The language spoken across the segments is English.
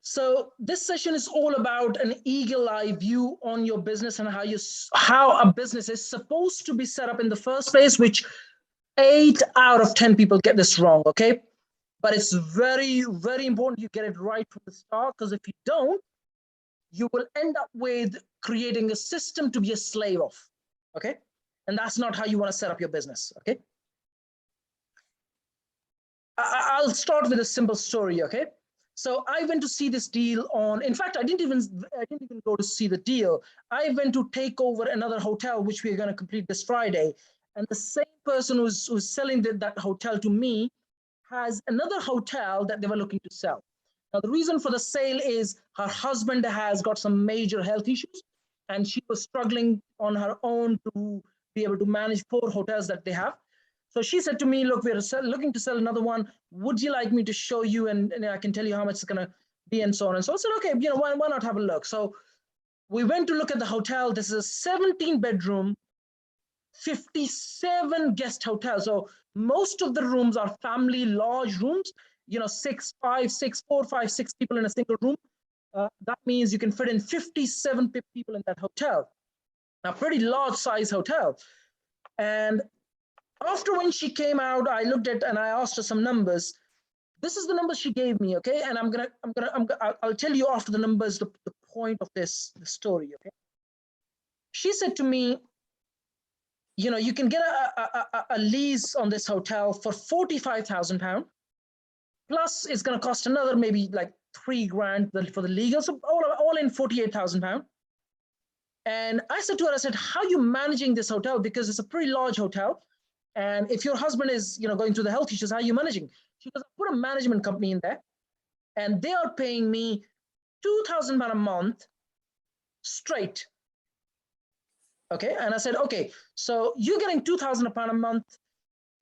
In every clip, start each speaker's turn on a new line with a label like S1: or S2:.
S1: So this session is all about an eagle eye view on your business and how a business is supposed to be set up in the first place, which 8 out of 10 people get this wrong, okay? But it's very, very important you get it right from the start, because if you don't, you will end up with creating a system to be a slave of, okay? And that's not how you want to set up your business, okay? I'll start with a simple story, okay? So I went to see this deal on, in fact, I didn't even go to see the deal. I went to take over another hotel, which we're going to complete this Friday. And the same person who's selling that hotel to me has another hotel that they were looking to sell. Now, the reason for the sale is her husband has got some major health issues, and she was struggling on her own to be able to manage 4 hotels that they have. So she said to me, look, we're looking to sell another one. Would you like me to show you? And I can tell you how much it's going to be and so on. And so I said, okay, why not have a look? So we went to look at the hotel. This is a 17-bedroom, 57 guest hotel. So most of the rooms are family large rooms, 6, 5, 6, 4, 5, 6 people in a single room. That means you can fit in 57 people in that hotel. Now, pretty large size hotel. And after when she came out, I looked at and I asked her some numbers. This is the numbers she gave me, okay? And I'll tell you after the numbers the point of the story, okay? She said to me, you can get a lease on this hotel for £45,000. Plus, it's going to cost another maybe like £3,000 for the legal, so all in £48,000. And I said to her, how are you managing this hotel? Because it's a pretty large hotel. And if your husband is, going through the health issues, how are you managing? She goes, I put a management company in there, and they are paying me £2,000 a month straight. Okay, and I said, okay, so you're getting £2,000 a month.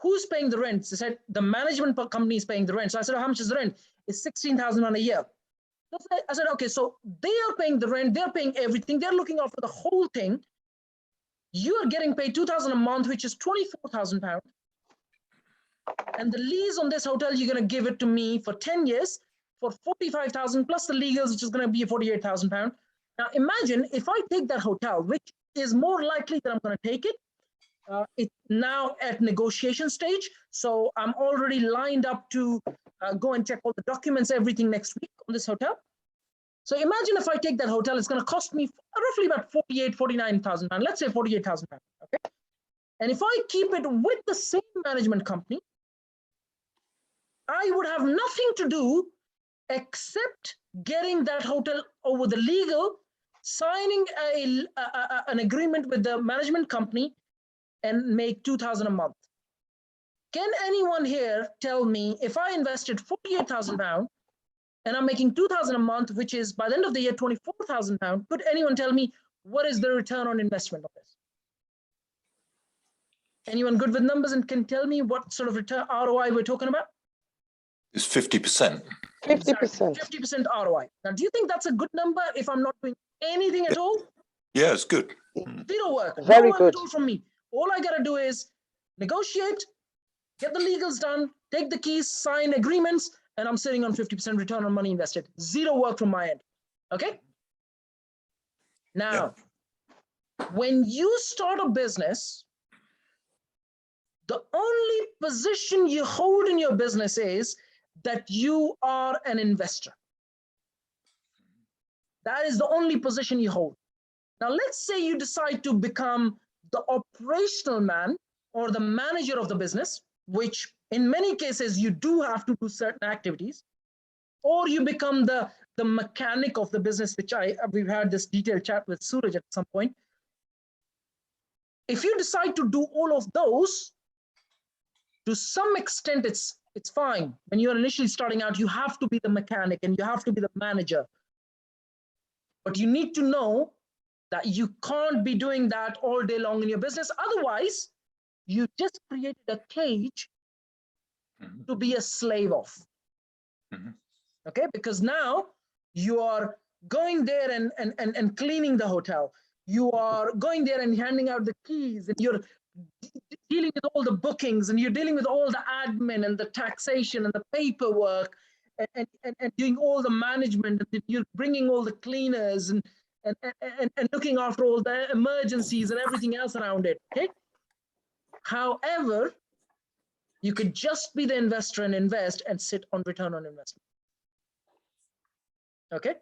S1: Who's paying the rent? They said the management company is paying the rent. So I said, how much is the rent? It's £16,000 a year. So I said, okay, so they are paying the rent. They're paying everything. They're looking after the whole thing. You are getting paid £2,000 a month, which is £24,000. And the lease on this hotel, you're going to give it to me for 10 years for £45,000 plus the legals, which is going to be £48,000. Now, imagine if I take that hotel, which is more likely that I'm going to take it. It's now at negotiation stage. So I'm already lined up to go and check all the documents, everything next week on this hotel. So imagine if I take that hotel, it's going to cost me roughly about £49,000. Let's say £48,000, okay? And if I keep it with the same management company, I would have nothing to do except getting that hotel over the legal, signing an agreement with the management company, and make £2,000 a month. Can anyone here tell me if I invested £48,000 and I'm making £2,000 a month, which is by the end of the year £24,000, could anyone tell me what is the return on investment of this? Anyone good with numbers and can tell me what sort of return ROI we're talking about?
S2: It's 50%.
S1: 50%. 50% ROI. Now, do you think that's a good number if I'm not doing anything at all?
S2: Yeah, it's good.
S1: Zero work.
S3: Very
S1: no
S3: good.
S1: At all from me. All I got to do is negotiate, get the legals done, take the keys, sign agreements, and I'm sitting on 50% return on money invested. Zero work from my end. Okay? Now, when you start a business, the only position you hold in your business is that you are an investor. That is the only position you hold. Now, let's say you decide to become the operational man or the manager of the business, which in many cases you do have to do certain activities, or you become the mechanic of the business, which we've had this detailed chat with Suraj at some point. If you decide to do all of those, to some extent, it's fine. When you're initially starting out, you have to be the mechanic and you have to be the manager. But you need to know that you can't be doing that all day long in your business. Otherwise, you just created a cage to be a slave of. Okay, because now you are going there and cleaning the hotel. You are going there and handing out the keys, and you're dealing with all the bookings, and you're dealing with all the admin and the taxation and the paperwork and doing all the management, and you're bringing all the cleaners and looking after all the emergencies and everything else around it. Okay. However, you could just be the investor and invest and sit on return on investment. Okay.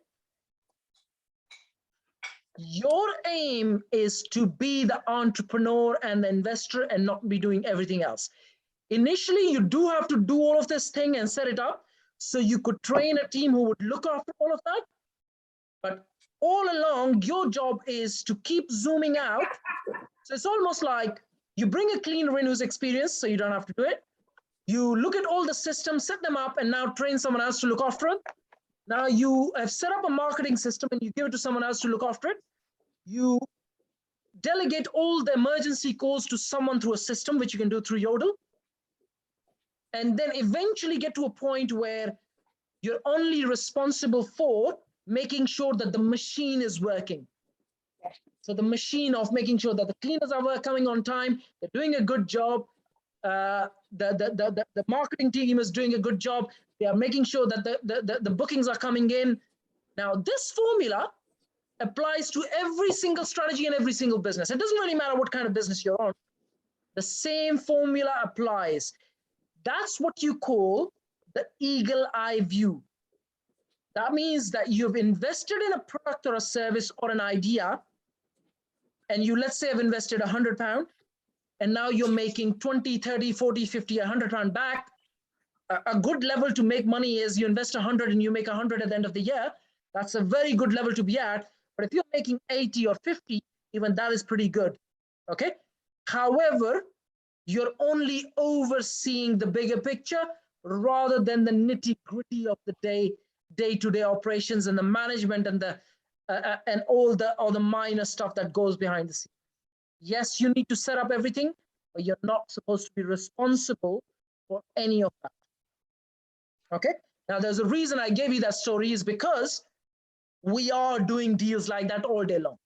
S1: Your aim is to be the entrepreneur and the investor and not be doing everything else. Initially, you do have to do all of this thing and set it up so you could train a team who would look after all of that. But all along, your job is to keep zooming out. So it's almost like you bring a cleaner in who's experienced, so you don't have to do it. You look at all the systems, set them up, and now train someone else to look after it. Now you have set up a marketing system and you give it to someone else to look after it. You delegate all the emergency calls to someone through a system, which you can do through Yodel. And then eventually get to a point where you're only responsible for making sure that the machine is working. So the machine of making sure that the cleaners are coming on time, they're doing a good job. The marketing team is doing a good job. They are making sure that the bookings are coming in. Now, this formula applies to every single strategy and every single business. It doesn't really matter what kind of business you're on. The same formula applies. That's what you call the eagle eye view. That means that you've invested in a product or a service or an idea, and you, let's say, have invested £100, and now you're making 20, 30, 40, 50, £100 back. A good level to make money is you invest 100 and you make 100 at the end of the year. That's a very good level to be at. But if you're making 80 or 50, even that is pretty good. Okay. However, you're only overseeing the bigger picture rather than the nitty-gritty of the day-to-day operations and the management and the and all the minor stuff that goes behind the scenes. Yes, you need to set up everything, but you're not supposed to be responsible for any of that. Okay. Now, there's a reason I gave you that story is because we are doing deals like that all day long.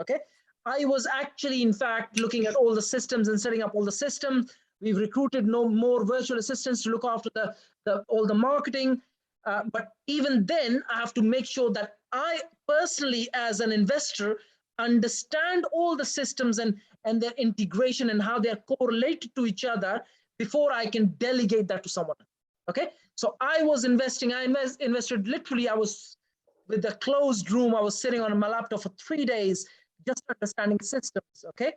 S1: Okay. I was actually, in fact, looking at all the systems and setting up all the systems. We've recruited more virtual assistants to look after all the marketing. But even then, I have to make sure that I personally, as an investor, understand all the systems and their integration and how they're correlated to each other before I can delegate that to someone. Okay. So I was investing, I invested literally, I was with the closed room, I was sitting on my laptop for 3 days, just understanding systems. Okay.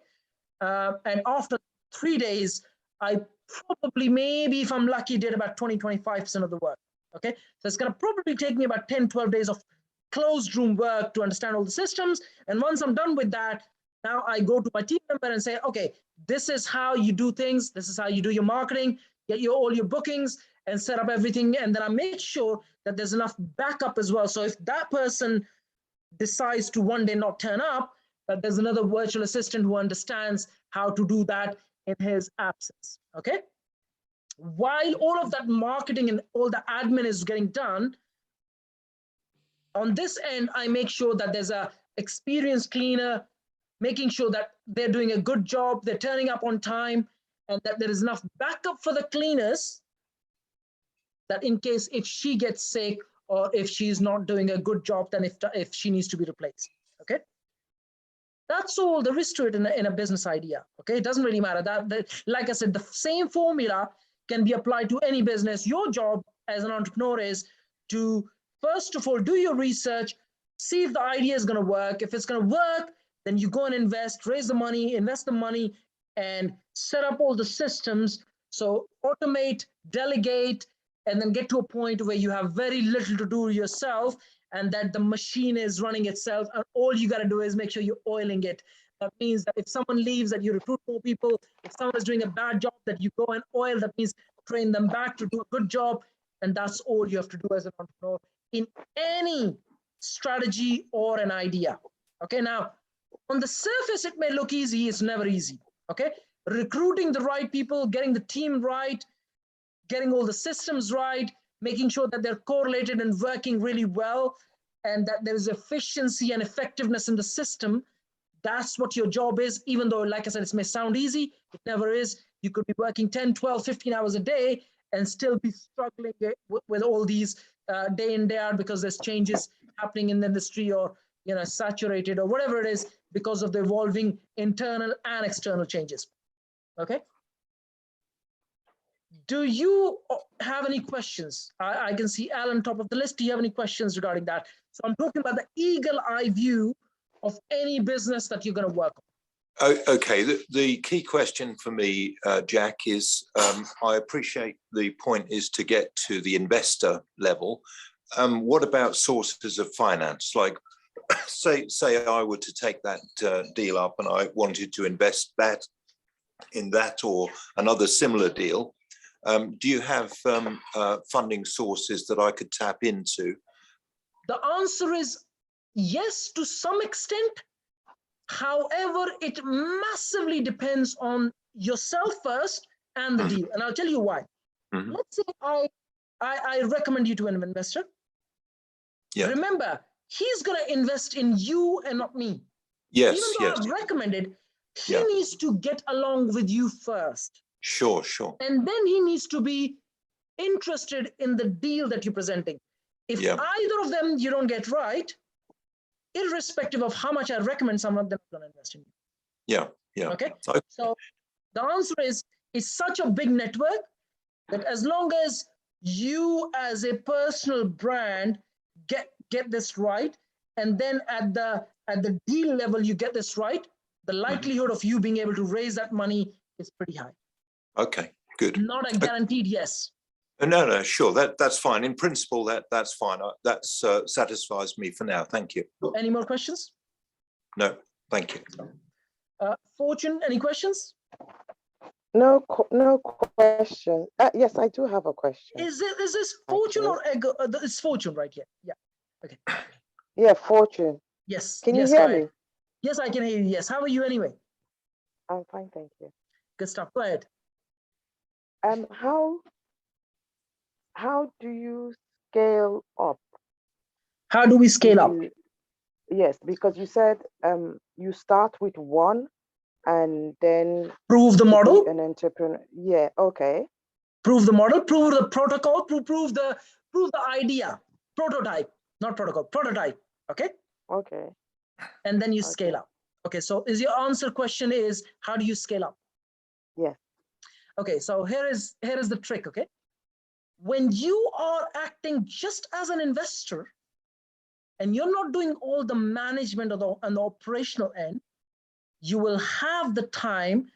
S1: And after 3 days, I probably, maybe if I'm lucky, did about 20, 25% of the work. Okay. So it's going to probably take me about 10, 12 days of closed room work to understand all the systems. And once I'm done with that, now I go to my team member and say, okay, this is how you do things. This is how you do your marketing, get all your bookings and set up everything. And then I make sure that there's enough backup as well. So if that person decides to one day not turn up, that there's another virtual assistant who understands how to do that in his absence. Okay. While all of that marketing and all the admin is getting done, on this end, I make sure that there's a experienced cleaner, making sure that they're doing a good job, they're turning up on time, and that there is enough backup for the cleaners that in case if she gets sick or if she's not doing a good job, then if she needs to be replaced. Okay. That's all there is to it in a business idea. Okay. It doesn't really matter that, like I said, the same formula can be applied to any business. Your job as an entrepreneur is to, first of all, do your research, see if the idea is going to work. If it's going to work, then you go and invest, raise the money, invest the money, and set up all the systems. So automate, delegate, and then get to a point where you have very little to do yourself and that the machine is running itself. And all you got to do is make sure you're oiling it. That means that if someone leaves, that you recruit more people. If someone is doing a bad job, that you go and oil. That means train them back to do a good job. And that's all you have to do as an entrepreneur in any strategy or an idea. Okay. Now, on the surface, it may look easy. It's never easy. Okay. Recruiting the right people, getting the team right, getting all the systems right, making sure that they're correlated and working really well, and that there is efficiency and effectiveness in the system. That's what your job is. Even though, like I said, it may sound easy, it never is. You could be working 10, 12, 15 hours a day and still be struggling with all these day in, day out, because there's changes happening in the industry, or saturated, or whatever it is, because of the evolving internal and external changes. Okay. Do you have any questions? I can see Al on top of the list. Do you have any questions regarding that? So I'm talking about the eagle eye view of any business that you're going to work on.
S2: Okay, the key question for me, Jack, is I appreciate the point is to get to the investor level. What about sources of finance? Like, say I were to take that deal up and I wanted to invest that in that or another similar deal. Do you have funding sources that I could tap into?
S1: The answer is yes, to some extent. However, it massively depends on yourself first and the deal. And I'll tell you why. Let's say I recommend you to an investor. Yeah. Remember, he's going to invest in you and not me.
S2: Yes.
S1: Even though I've recommended, he needs to get along with you first.
S2: Sure.
S1: And then he needs to be interested in the deal that you're presenting. If either of them you don't get right, irrespective of how much I recommend, someone, they're not going to invest in you.
S2: Yeah.
S1: Okay. So the answer is, it's such a big network that as long as you as a personal brand get this right, and then at the deal level you get this right, the likelihood of you being able to raise that money is pretty high.
S2: Okay, good.
S1: Not a guaranteed yes.
S2: No, sure. That's fine. In principle, that's fine. That satisfies me for now. Thank you.
S1: Any more questions?
S2: No, thank you.
S1: Fortune, any questions?
S3: No question. Yes, I do have a question.
S1: Is this Fortune or Ego? It's Fortune, right? Yeah. Okay.
S3: Yeah, Fortune.
S1: Yes.
S3: Can you hear me?
S1: Yes, I can hear you. Yes. How are you anyway?
S3: I'm fine, thank you.
S1: Good stuff. Go ahead.
S3: How do you scale up?
S1: How do we scale up?
S3: Yes, because you said you start with one and then
S1: prove the model.
S3: An entrepreneur. Yeah. Okay.
S1: Prove the model. Prove the protocol. Prove the idea. Prototype, not protocol. Prototype. Okay.
S3: Okay.
S1: And then you scale up. Okay. So is your answer question is, how do you scale up?
S3: Yes.
S1: Okay. So here is the trick. Okay. When you are acting just as an investor and you're not doing all the management of and the operational end, you will have the time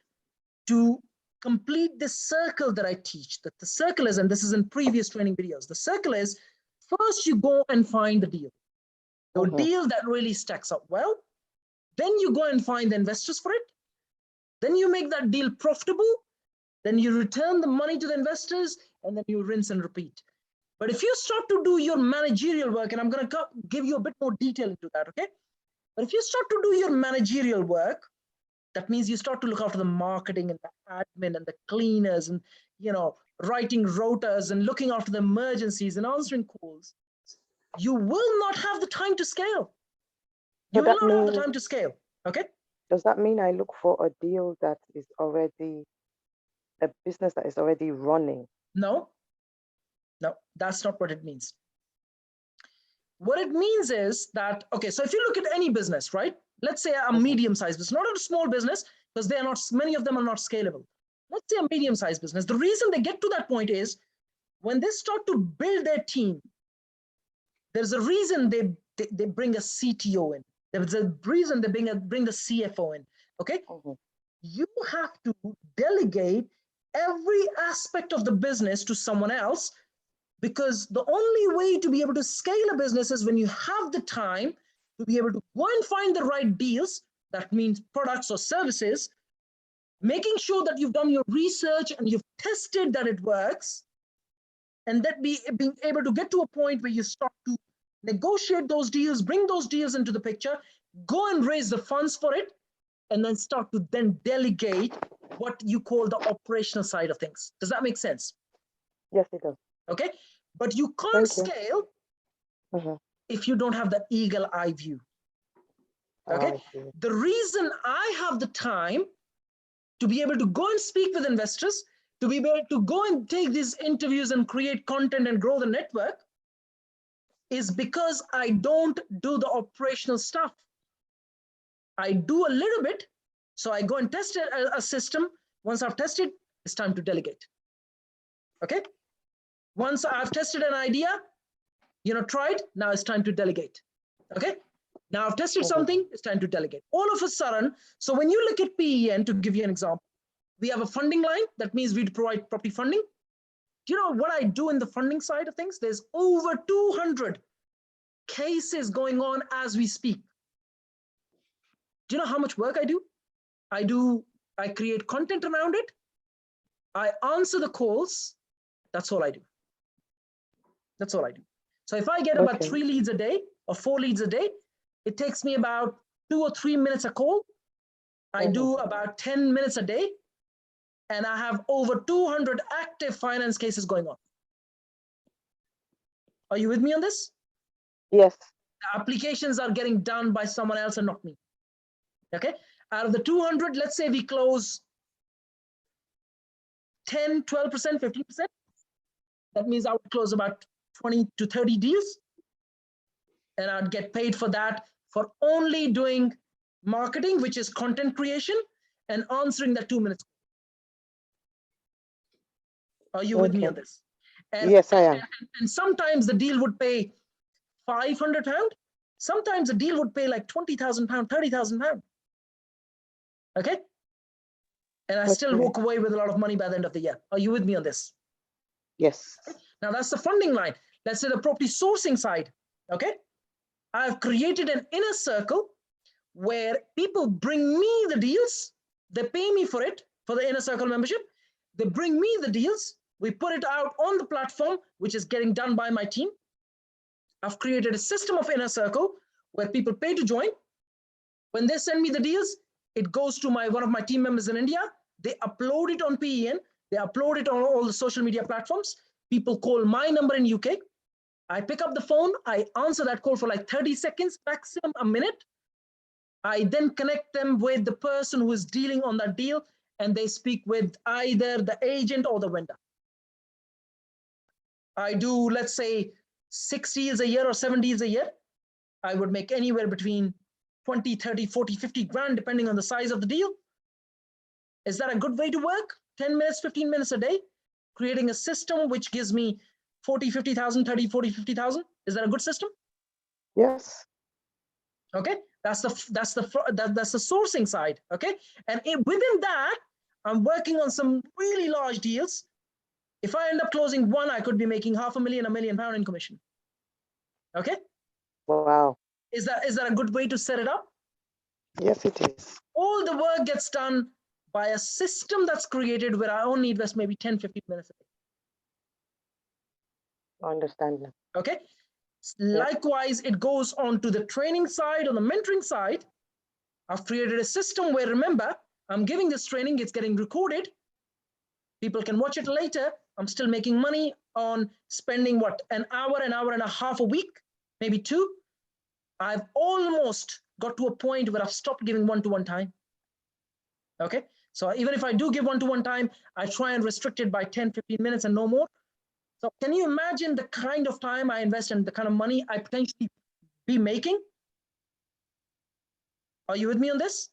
S1: to complete this circle that I teach. That the circle is, and this is in previous training videos, the circle is, first you go and find the deal. The deal that really stacks up well. Then you go and find the investors for it. Then you make that deal profitable. Then you return the money to the investors, and then you rinse and repeat. But if you start to do your managerial work, and I'm going to give you a bit more detail into that, okay? But if you start to do your managerial work, that means you start to look after the marketing and the admin and the cleaners and, writing rotas and looking after the emergencies and answering calls. You will not have the time to scale. You will not have the time to scale, okay?
S3: Does that mean I look for a deal that is already, a business that is already running?
S1: No, that's not what it means. What it means is that, okay, so if you look at any business, right? Let's say a medium-sized business, not a small business, because they are not, many of them are not scalable. Let's say a medium-sized business. The reason they get to that point is when they start to build their team, there's a reason they bring a CTO in. There's a reason they bring the CFO in, okay? You have to delegate every aspect of the business to someone else, because the only way to be able to scale a business is when you have the time to be able to go and find the right deals. That means products or services, making sure that you've done your research and you've tested that it works, and that being able to get to a point where you start to negotiate those deals, bring those deals into the picture, go and raise the funds for it, and then start to then delegate what you call the operational side of things. Does that make sense?
S3: Yes, it does.
S1: Okay, but you can't scale if you don't have the eagle eye view. Okay, the reason I have the time to be able to go and speak with investors, to be able to go and take these interviews and create content and grow the network, is because I don't do the operational stuff. I do a little bit. So I go and test a system. Once I've tested, it's time to delegate. Okay. Once I've tested an idea, tried, now it's time to delegate. Okay. Now I've tested something, it's time to delegate. All of a sudden, so when you look at PEN, to give you an example, we have a funding line. That means we provide property funding. Do you know what I do in the funding side of things? There's over 200 cases going on as we speak. Do you know how much work I do? I create content around it. I answer the calls. That's all I do. That's all I do. So if I get about 3 leads a day or 4 leads a day, it takes me about 2 or 3 minutes a call. I do about 10 minutes a day, and I have over 200 active finance cases going on. Are you with me on this?
S3: Yes.
S1: The applications are getting done by someone else and not me. Okay. Out of the 200, let's say we close 10, 12%, 15%. That means I would close about 20 to 30 deals. And I'd get paid for that, for only doing marketing, which is content creation, and answering that 2 minutes. Are you with me on this? And,
S3: yes, I am.
S1: And sometimes the deal would pay £500. Sometimes the deal would pay like £20,000, £30,000. Okay. And I still walk away with a lot of money by the end of the year. Are you with me on this?
S3: Yes.
S1: Okay. Now that's the funding line. Let's say the property sourcing side. Okay. I've created an inner circle where people bring me the deals. They pay me for it, for the inner circle membership. They bring me the deals. We put it out on the platform, which is getting done by my team. I've created a system of inner circle where people pay to join. When they send me the deals, it goes to one of my team members in India. They upload it on PEN. They upload it on all the social media platforms. People call my number in UK. I pick up the phone. I answer that call for like 30 seconds, maximum a minute. I then connect them with the person who is dealing on that deal, and they speak with either the agent or the vendor. I do, let's say, 6 deals a year or 7 deals a year. I would make anywhere between 20, 30, 40, 50 grand, depending on the size of the deal. Is that a good way to work? 10 minutes, 15 minutes a day, creating a system which gives me 40, 50,000, 30, 40, 50,000. Is that a good system?
S3: Yes.
S1: Okay, that's the sourcing side. Okay, and within that, I'm working on some really large deals. If I end up closing one, I could be making £500,000, £1 million in commission. Okay.
S3: Wow.
S1: Is that a good way to set it up?
S3: Yes, it is.
S1: All the work gets done by a system that's created where I only invest maybe 10, 15 minutes a day.
S3: I understand now.
S1: Okay. Likewise, it goes on to the training side, on the mentoring side. I've created a system where, remember, I'm giving this training, it's getting recorded. People can watch it later. I'm still making money on spending what, an hour and a half a week, maybe 2. I've almost got to a point where I've stopped giving one-to-one time. Okay. So even if I do give one-to-one time, I try and restrict it by 10, 15 minutes and no more. So can you imagine the kind of time I invest and the kind of money I potentially be making? Are you with me on this?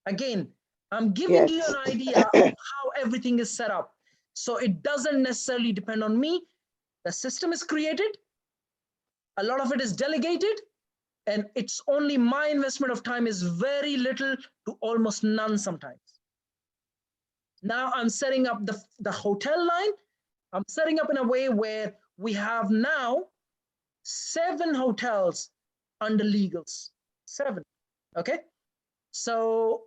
S1: Again, I'm giving you an idea of how everything is set up. So it doesn't necessarily depend on me. The system is created. A lot of it is delegated. And it's only my investment of time is very little to almost none sometimes. Now I'm setting up the hotel line. I'm setting up in a way where we have now 7 hotels under legals. 7. Okay. So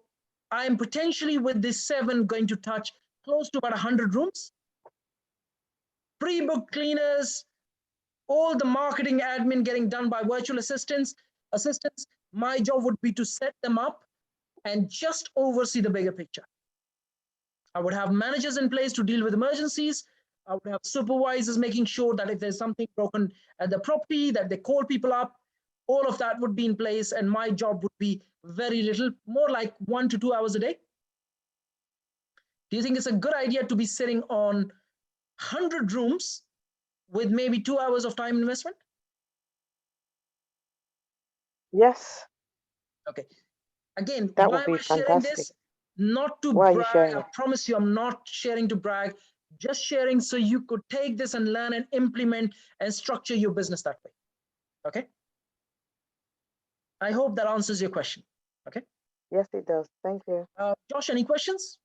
S1: I'm potentially with this 7 going to touch close to about 100 rooms. Pre-booked cleaners, all the marketing admin getting done by virtual assistants. My job would be to set them up and just oversee the bigger picture. I would have managers in place to deal with emergencies. I would have supervisors making sure that if there's something broken at the property, that they call people up. All of that would be in place, and my job would be very little, more like 1 to 2 hours a day. Do you think it's a good idea to be sitting on 100 rooms with maybe 2 hours of time investment?
S3: Yes,
S1: Okay. Again,
S3: that
S1: why
S3: would
S1: am
S3: be
S1: I sharing
S3: fantastic.
S1: this? Not to
S3: Why are you
S1: brag.
S3: sharing
S1: I
S3: it?
S1: promise you, I'm not sharing to brag. Just sharing so you could take this and learn and implement and structure your business that way. Okay. I hope that answers your question. Okay.
S3: Yes, it does. Thank you.
S1: Josh, any questions?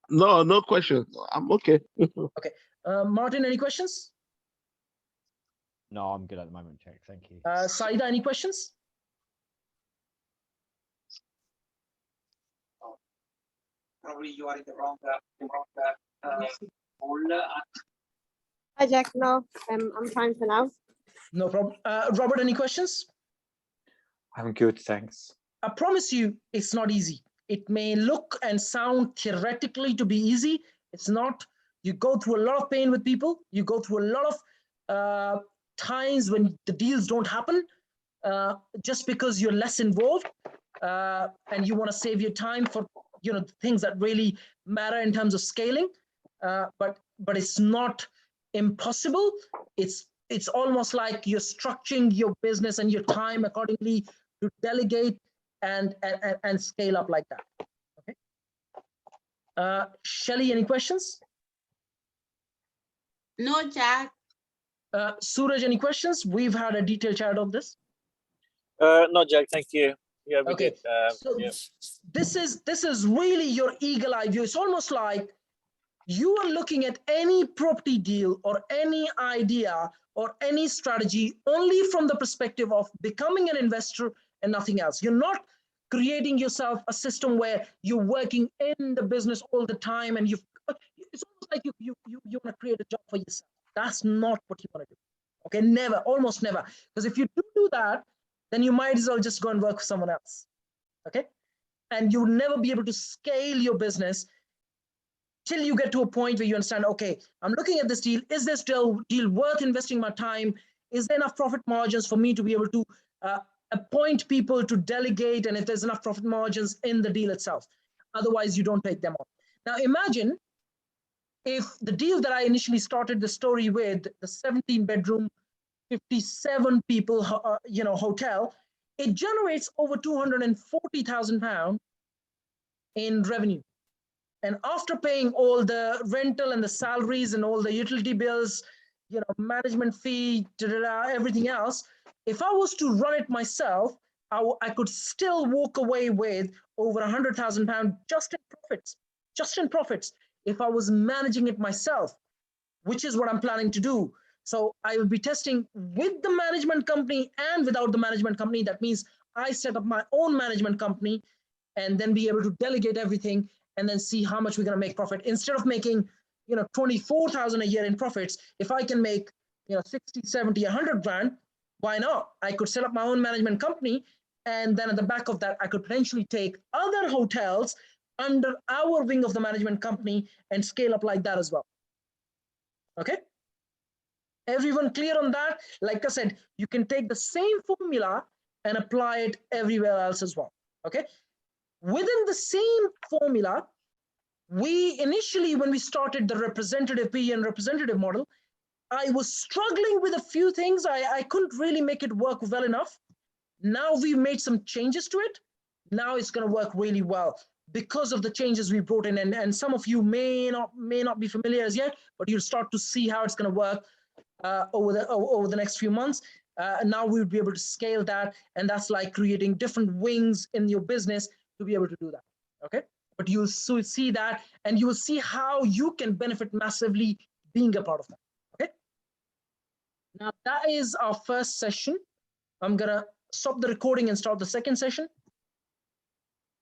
S4: No, no question. I'm okay.
S1: Okay. Martin, any questions?
S5: No, I'm good at the moment, Jack. Thank you.
S1: Saida, any questions?
S6: Probably you are in the wrong folder.
S7: Hi, Jack. No, I'm fine for now.
S1: No problem. Robert, any questions?
S8: I'm good, thanks.
S1: I promise you, it's not easy. It may look and sound theoretically to be easy. It's not. You go through a lot of pain with people. You go through a lot of times when the deals don't happen just because you're less involved and you want to save your time for the things that really matter in terms of scaling. But it's not impossible. It's almost like you're structuring your business and your time accordingly to delegate and scale up like that. Okay. Shelly, any questions?
S9: No, Jack.
S1: Suraj, any questions? We've had a detailed chat of this.
S6: No, Jack, thank you. Yeah, we
S1: Okay.
S6: did.
S1: So
S6: Yeah.
S1: this is really your eagle eye view. It's almost like you are looking at any property deal or any idea or any strategy only from the perspective of becoming an investor and nothing else. You're not creating yourself a system where you're working in the business all the time and it's almost like you want to create a job for yourself. That's not what you want to do. Okay, never, almost never. Because if you do that, then you might as well just go and work for someone else. Okay, and you'll never be able to scale your business till you get to a point where you understand, okay, I'm looking at this deal. Is this deal worth investing my time? Is there enough profit margins for me to be able to appoint people to delegate? And if there's enough profit margins in the deal itself, otherwise you don't take them on. Now imagine if the deal that I initially started the story with, the 17-bedroom, 57 people, hotel, it generates over £240,000 in revenue. And after paying all the rental and the salaries and all the utility bills, management fee, everything else, if I was to run it myself, I could still walk away with over £100,000 just in profits, if I was managing it myself, which is what I'm planning to do. So I will be testing with the management company and without the management company. That means I set up my own management company and then be able to delegate everything and then see how much we're going to make profit. Instead of making 24,000 a year in profits, if I can make 60, 70, 100 grand, why not? I could set up my own management company, and then at the back of that, I could potentially take other hotels under our wing of the management company and scale up like that as well. Okay, everyone clear on that? Like I said, you can take the same formula and apply it everywhere else as well. Okay, within the same formula, we initially, when we started the representative PE and representative model, I was struggling with a few things. I couldn't really make it work well enough. Now we've made some changes to it. Now it's going to work really well because of the changes we brought in. And some of you may not be familiar as yet, but you'll start to see how it's going to work over the next few months. And now we'll be able to scale that. And that's like creating different wings in your business to be able to do that. Okay. But you'll see that, and you will see how you can benefit massively being a part of that. Okay. Now that is our first session. I'm going to stop the recording and start the second session.